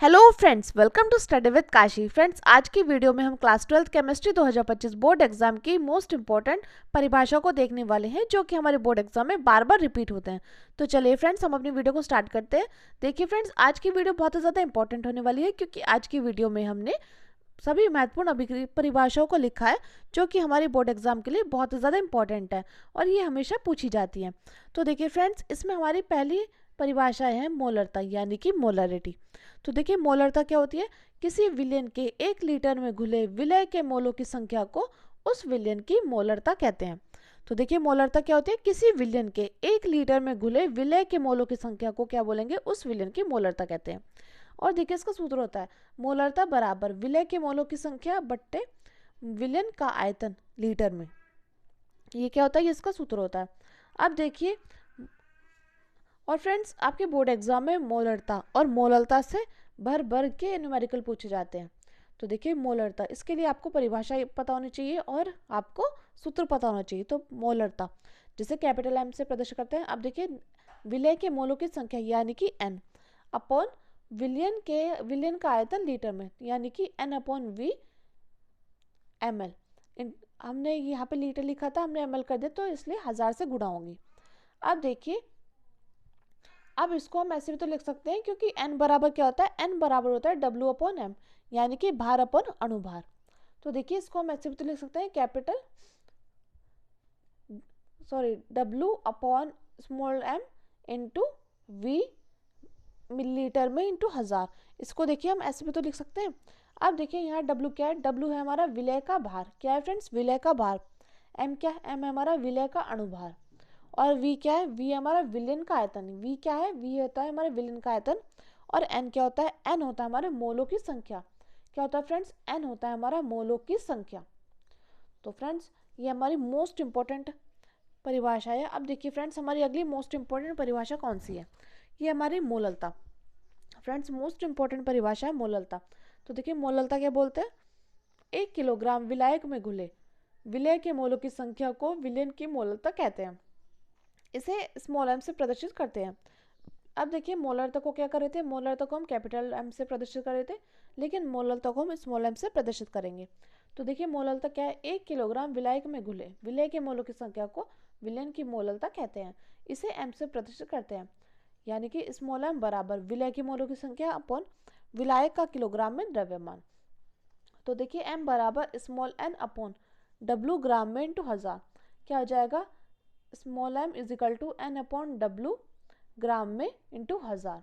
Hello friends, welcome to study with Kashi. Friends, आज की video में हम क्लास 12 केमिस्ट्री 2025 बोर्ड एग्जाम की मोस्ट इंपॉर्टेंट परिभाषा को देखने वाले हैं, जो कि हमारे बोर्ड एग्जाम में बार बार रिपीट होते हैं। तो चलिए फ्रेंड्स, हम अपनी वीडियो को स्टार्ट करते हैं। देखिए फ्रेंड्स, आज की वीडियो बहुत ही ज़्यादा इंपॉर्टेंट होने वाली है, क्योंकि आज की वीडियो में हमने सभी महत्वपूर्ण अभिक्रिया परिभाषाओं को लिखा है, जो कि हमारे बोर्ड एग्जाम के लिए बहुत ही ज़्यादा इंपॉर्टेंट है और ये हमेशा पूछी जाती है। तो देखिए फ्रेंड्स, इसमें हमारी पहली परिभाषा है मोलरता, यानी कि मोलरिटी। तो देखिए, मोलरता क्या होती है? किसी विलयन के 1 लीटर में घुले विलय के मोलों की संख्या को उस विलयन की मोलरता कहते हैं। तो देखिए, मोलरता क्या होती है? किसी विलयन के 1 लीटर में घुले विलय के मोलों की संख्या को क्या बोलेंगे? उस विलयन की मोलरता कहते हैं। और देखिए, इसका सूत्र होता है मोलरता बराबर विलय के मोलों की संख्या बट्टे विलयन का आयतन लीटर में। ये क्या होता है? ये इसका सूत्र होता है। अब देखिए, और फ्रेंड्स, आपके बोर्ड एग्जाम में मोलरता और मोलरता से भर भर के न्यूमेरिकल पूछे जाते हैं। तो देखिए, मोलरता, इसके लिए आपको परिभाषा पता होनी चाहिए और आपको सूत्र पता होना चाहिए। तो मोलरता जिसे कैपिटल एम से प्रदर्शित करते हैं। अब देखिए, विलय के मोलों की संख्या यानी कि एन अपॉन विलयन का आयतन लीटर में, यानी कि N upon V M L. हमने यहाँ पे लीटर लिखा था, हमने एम एल कर दिया, तो इसलिए 1000 से गुणा होंगी। अब देखिए, अब इसको हम ऐसे भी तो लिख सकते हैं, क्योंकि n बराबर क्या होता है? n बराबर होता है W अपॉन m, यानी कि भार अपॉन अणुभार। तो देखिए, इसको हम ऐसे भी तो लिख सकते हैं W upon small m into V millilitre में इंटू 1000। इसको देखिए, हम ऐसे भी तो लिख सकते हैं। अब देखिए, यहाँ W क्या है? W है हमारा विलय का भार। क्या है फ्रेंड्स? विलय का भार। m क्या है? m है हमारा विलय का अणुभार। और v क्या है? v हमारा विलयन का आयतन। v क्या है? v होता है हमारे विलयन का आयतन। और n क्या होता है? n होता है हमारे मोलों की संख्या। क्या होता है फ्रेंड्स? n होता है हमारा मोलों की संख्या। तो फ्रेंड्स, ये हमारी मोस्ट इंपॉर्टेंट परिभाषा है। अब देखिए फ्रेंड्स, हमारी अगली मोस्ट इंपॉर्टेंट परिभाषा कौन सी है? ये हमारी मोललता। फ्रेंड्स, मोस्ट इंपॉर्टेंट परिभाषा है मोललता। तो देखिए, मोललता क्या बोलते हैं? 1 किलोग्राम विलायक में घुले विलय के मोलों की संख्या को विलयन की मोललता कहते हैं। इसे स्मॉल एम से प्रदर्शित करते हैं। अब देखिए, मोलरता को क्या कर रहे थे? मोलरता को हम कैपिटल एम से प्रदर्शित कर रहे थे, लेकिन मोलरता को हम स्मॉल एम से प्रदर्शित करेंगे। तो देखिए, मोलरता क्या है? 1 किलोग्राम विलायक में घुले विलय के मोलों की संख्या को विलयन की मोलरता कहते हैं। इसे एम से प्रदर्शित करते हैं, यानी कि स्मॉल एम बराबर विलय की मोलों की संख्या अपॉन विलायक का किलोग्राम में द्रव्यमान। तो देखिए, एम बराबर small N upon W gram में इंटू 1000। क्या हो जाएगा? Small M is equal to N upon W gram में इंटू 1000,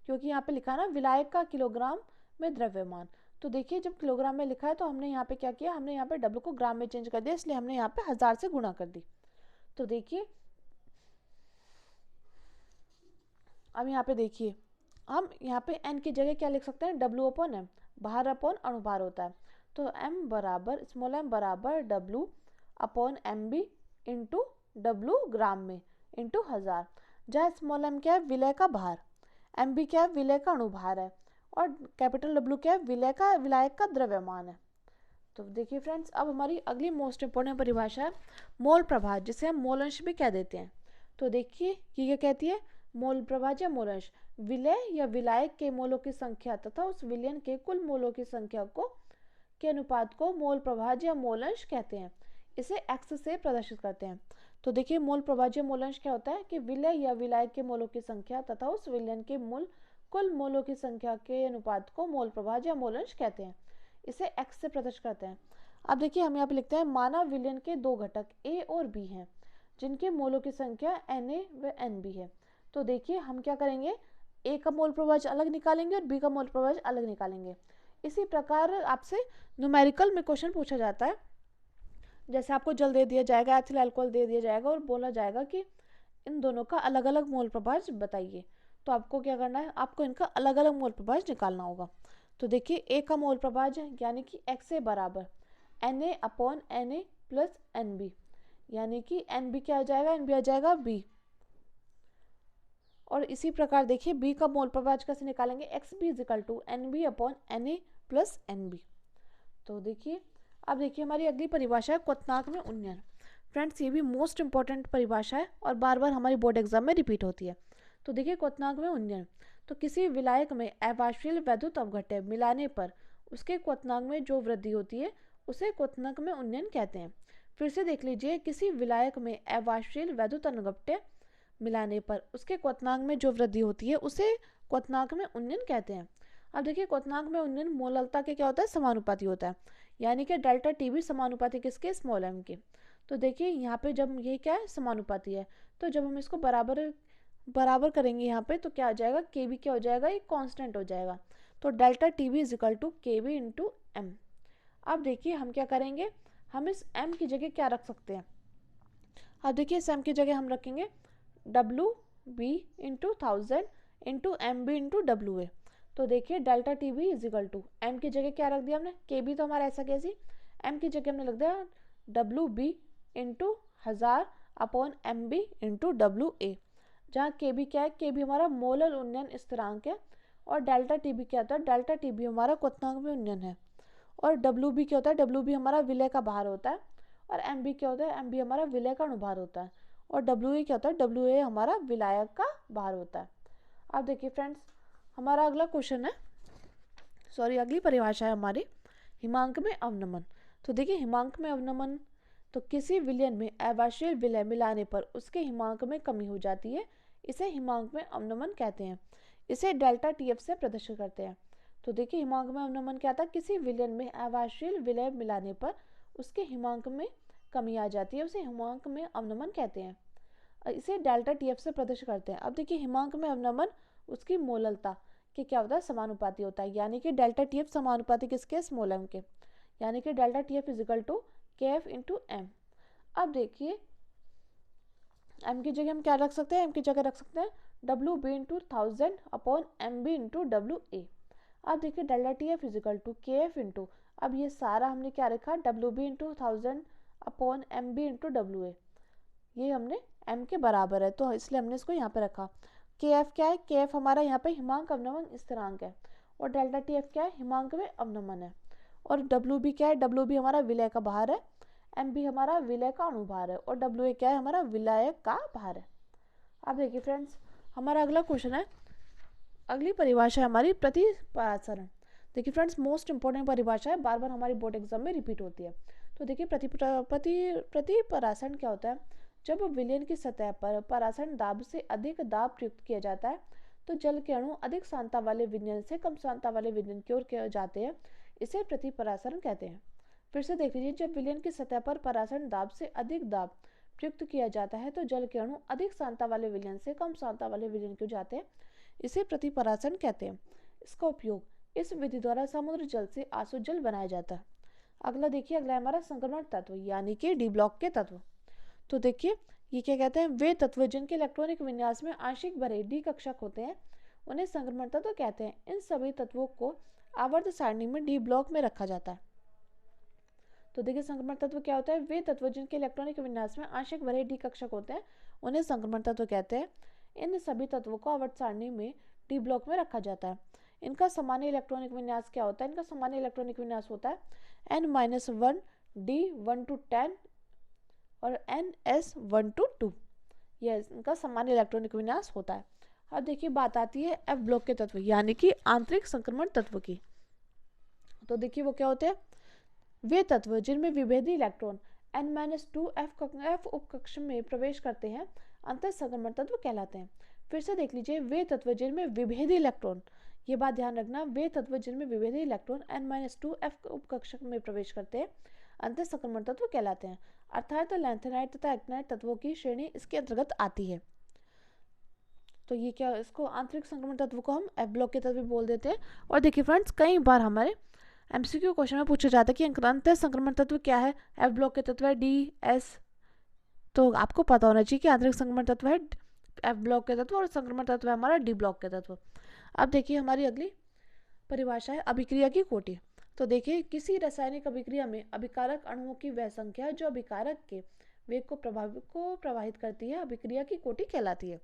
क्योंकि यहाँ पे लिखा है ना विलायक का किलोग्राम में द्रव्यमान। तो देखिए, जब किलोग्राम में लिखा है तो हमने यहाँ पे क्या किया? हमने यहाँ पे डब्लू को ग्राम में चेंज कर दिया, इसलिए हमने यहाँ पे 1000 से गुणा कर दी। तो देखिए, अब यहाँ पे देखिए, हम यहाँ पे n की जगह क्या लिख सकते हैं? W अपॉन m, भार अपॉन अणुभार होता है। तो m बराबर स्मॉल m बराबर W अपॉन M B into W gram में इंटू 1000, जहाँ स्मॉल m क्या है? विलय का भार, एम बी क्या है? विलय का अणुभार है, और कैपिटल W क्या है? विलायक का द्रव्यमान है। तो देखिए फ्रेंड्स, अब हमारी अगली मोस्ट इंपोर्टेंट परिभाषा है मोल प्रभार, जिसे हम मोल अंश भी कह देते हैं। तो देखिए, ये क्या कहती है? मोल प्रभार या मोल अंश विलय या विलायक के मोलों की संख्या तथा उस विलयन के कुल मोलों की संख्या को के अनुपात को मोल प्रभार या मोल अंश कहते हैं। इसे x से प्रदर्शित करते हैं। तो देखिए, मोल प्रभार या मोल अंश क्या होता है? कि विलय या विलायक के मोलों की संख्या तथा उस विलयन के कुल मोलों की संख्या के अनुपात को मोल प्रभार या मोल अंश कहते हैं। इसे x से प्रदर्शित करते हैं। अब देखिए, हम यहाँ पे लिखते हैं मानव विलयन के 2 घटक a और b हैं, जिनके मोलों की संख्या Na व Nb है। तो देखिए, हम क्या करेंगे? a का मोल प्रभार अलग निकालेंगे और b का मोल प्रभार अलग निकालेंगे। इसी प्रकार आपसे न्यूमेरिकल में क्वेश्चन पूछा जाता है। जैसे आपको जल दे दिया जाएगा, एथिल अल्कोहल दे दिया जाएगा और बोला जाएगा कि इन दोनों का अलग अलग मोल प्रभार बताइए। तो आपको क्या करना है? आपको इनका अलग अलग मोल प्रभार निकालना होगा। तो देखिए, ए का मोल प्रभार यानी कि एक्स ए बराबर Na upon Na plus Nb, यानी कि Nb क्या आ जाएगा? Nb आ जाएगा बी। और इसी प्रकार देखिए, बी का मोल प्रभार कैसे निकालेंगे? X B is equal to Nb upon Na plus Nb। तो देखिए, अब देखिए, हमारी अगली परिभाषा है क्वथनांक में उन्नयन। फ्रेंड्स, ये भी मोस्ट इंपॉर्टेंट परिभाषा है और बार बार हमारी बोर्ड एग्जाम में रिपीट होती है। तो देखिए, क्वथनांक में उन्नयन। तो किसी विलायक में अवाष्पशील वैद्युत अपघट्य मिलाने पर उसके क्वथनांक में जो वृद्धि होती है उसे क्वथनांक में उन्नयन कहते हैं। फिर से देख लीजिए, किसी विलायक में अवाष्पशील वैद्युत अपघट्य मिलाने पर उसके क्वथनांक में जो वृद्धि होती है उसे क्वथनांक में उन्नयन कहते हैं। अब देखिए, क्वथनांक में उन्नयन मोललता के क्या होता है, समानुपाती होता है, यानी कि डेल्टा टी भी समानुपाती किसके, स्मॉल एम के। तो देखिए यहाँ पे जब ये क्या है, समानुपाती है, तो जब हम इसको बराबर करेंगे यहाँ पे तो क्या हो जाएगा, के बी क्या हो जाएगा, एक कांस्टेंट हो जाएगा। तो delta T B is equal to K B into M. अब देखिए हम क्या करेंगे, हम इस m की जगह क्या रख सकते हैं। अब देखिए इस m की जगह हम रखेंगे W B into 1000 into M B into W A. तो देखिए delta T B is equal to M की जगह क्या रख दिया हमने, के बी तो हमारा ऐसा कैसी, एम की जगह हमने रख दिया W B into 1000 upon M B into W A, जहाँ के बी क्या है, के बी हमारा मोलर उन्नयन स्थिरांक है, और डेल्टा टी बी क्या होता है, डेल्टा टी बी हमारा क्वथनांक में उन्नयन है, और डब्ल्यू बी क्या होता है, डब्ल्यू बी हमारा विलय का भार होता है, और एम बी क्या होता है, एम बी हमारा विलय का अनुभार होता है, और डब्ल्यू ए क्या होता है, डब्ल्यू ए हमारा विलायक का भार होता है। अब देखिए फ्रेंड्स, हमारा अगला क्वेश्चन है, अगली परिभाषा है हमारी हिमांक में अवनमन। तो देखिए हिमांक में अवनमन, तो किसी विलयन में अवाष्पशील विलय मिलाने पर उसके हिमांक में कमी हो जाती है, इसे हिमांक में अवनमन कहते हैं। इसे डेल्टा टी एफ से प्रदर्शित करते हैं। तो देखिए हिमांक में अवनमन क्या था, किसी विलयन में अवाष्पशील विलय मिलाने पर उसके हिमांक में कमी आ जाती है, उसे हिमांक में अवनमन कहते हैं। इसे डेल्टा टी एफ से प्रदर्शित करते हैं। अब देखिए हिमांक में अवनमन उसकी मोललता के क्या होता है, समानुपाती होता है, यानी कि डेल्टा टी एफ समानुपाती किसके, स्मॉल एम के, यानी कि delta T F is equal to K F into M. अब देखिए एम की जगह हम क्या रख सकते हैं, एम की जगह रख सकते हैं W B into 1000 upon M B into W A. अब देखिए delta T F is equal to K F into, अब ये सारा हमने क्या रखा, W B into 1000 upon M B into W A, ये हमने m के बराबर है तो इसलिए हमने इसको यहाँ पे रखा। के एफ क्या है, के एफ हमारा यहाँ पे हिमांक अवनमन स्थिरांक है, और डेल्टा टी एफ क्या है, हिमांक में अवनमन है, और डब्ल्यू बी क्या है, डब्ल्यू बी हमारा विलय का भार है, एम बी हमारा विलय का अनुभार है, और डब्ल्यू ए क्या है, हमारा विलायक का भार है। अब देखिए फ्रेंड्स, हमारा अगला क्वेश्चन है, अगली परिभाषा है हमारी प्रतिपरासरण। देखिए फ्रेंड्स, मोस्ट इंपॉर्टेंट परिभाषा है, बार बार हमारी बोर्ड एग्जाम में रिपीट होती है। तो देखिए प्रतिपरासरण क्या होता है, जब विलयन की सतह पर परासरण दाब से अधिक दाब प्रयुक्त किया जाता है तो जल के अणु अधिक सांद्रता वाले विलयन से कम सांद्रता वाले विलयन की ओर जाते हैं, इसे प्रतिपरासरण कहते हैं। फिर से देख लीजिए, जब विलयन की सतह पर परासरण दाब से अधिक दाब प्रयुक्त किया जाता है तो जल के अणु अधिक सांद्रता वाले विलयन से कम सांद्रता वाले विलयन की ओर जाते हैं, इसे प्रतिपरासरण कहते हैं। इसका उपयोग इस विधि द्वारा समुद्र जल से आसुत जल बनाया जाता है। अगला देखिए, अगला हमारा संक्रमण तत्व यानी कि डी ब्लॉक के तत्व। तो देखिए ये क्या कहते हैं, वे तत्व जिनके इलेक्ट्रॉनिक विन्यास में आंशिक भरे डी कक्षक होते हैं उन्हें संक्रमण तत्व कहते हैं। इन सभी तत्वों को आवर्त सारणी में डी ब्लॉक में रखा जाता है। तो देखिए संक्रमण तत्व क्या होता है, वे तत्व जिनके इलेक्ट्रॉनिक विन्यास में आंशिक भरे डी कक्षक होते हैं उन्हें संक्रमण तत्व कहते हैं। इन सभी तत्वों को आवर्त सारणी में डी ब्लॉक में रखा जाता है। इनका सामान्य इलेक्ट्रॉनिक विन्यास क्या होता है, इनका सामान्य इलेक्ट्रॉनिक विन्यास होता है n-1 d 1 to 10 और NS 1 to 2, यह इनका सामान्य इलेक्ट्रॉनिक विन्यास होता है। अब देखिए बात आती है F ब्लॉक के तत्व यानी कि आंतरिक संक्रमण तत्व की। तो देखिए वो क्या होते हैं, वे तत्व जिनमें विभेदी इलेक्ट्रॉन n-2 F उपकक्ष में प्रवेश करते हैं अंतर संक्रमण तत्व कहलाते हैं। फिर से देख लीजिए, वे तत्व जिनमें विभेदी इलेक्ट्रॉन, ये बात ध्यान रखना, वे तत्व जिनमें विभेदी इलेक्ट्रॉन n-2 F उपकक्ष में प्रवेश करते हैं अंतर संक्रमण तत्व कहलाते हैं, अर्थात लैंथेनाइट तथा एक्टिनाइट तत्वों की श्रेणी इसके अंतर्गत आती है। तो ये क्या, इसको आंतरिक संक्रमण तत्व को हम एफ ब्लॉक के तत्व भी बोल देते हैं। और देखिए फ्रेंड्स, कई बार हमारे एमसीक्यू क्वेश्चन में पूछा जाता है कि अंतर संक्रमण तत्व क्या है, एफ ब्लॉक के तत्व है डी एस, तो आपको पता होना चाहिए कि आंतरिक संक्रमण तत्व है एफ ब्लॉक के तत्व और संक्रमण तत्व है हमारा डी ब्लॉक के तत्व। अब देखिए हमारी अगली परिभाषा है अभिक्रिया की कोटि। तो देखिए किसी रासायनिक अभिक्रिया में अभिकारक अणुओं की वह संख्या जो अभिकारक के वेग को प्रवाहित करती है अभिक्रिया की कोटि कहलाती है।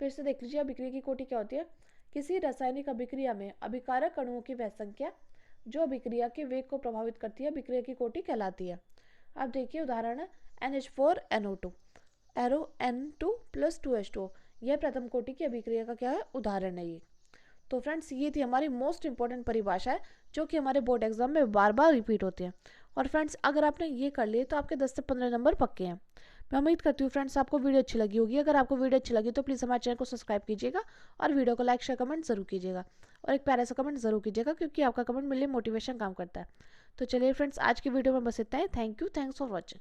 फिर से देख लीजिए, अभिक्रिया की कोटि क्या होती है, किसी रासायनिक अभिक्रिया में अभिकारक अणुओं की वह संख्या जो अभिक्रिया के वेग को प्रभावित करती है अभिक्रिया की कोटि कहलाती है। अब देखिए उदाहरण है NH4NO2 एरो N2 + 2H2, यह प्रथम कोटि की अभिक्रिया का क्या है, उदाहरण है ये। तो फ्रेंड्स ये थी हमारी मोस्ट इंपॉर्टेंट परिभाषा जो कि हमारे बोर्ड एग्जाम में बार बार रिपीट होती है। और फ्रेंड्स अगर आपने ये कर लिए तो आपके 10 से 15 नंबर पक्के हैं। मैं उम्मीद करती हूँ फ्रेंड्स आपको वीडियो अच्छी लगी होगी। अगर आपको वीडियो अच्छी लगी तो प्लीज़ हमारे चैनल को सब्सक्राइब कीजिएगा और वीडियो को लाइक शेयर कमेंट जरूर कीजिएगा और एक प्यारा सा कमेंट जरूर कीजिएगा, क्योंकि आपका कमेंट मेरे लिए मोटिवेशन काम करता है। तो चलिए फ्रेंड्स आज की वीडियो में बस इतना ही। Thank you, thanks for watching.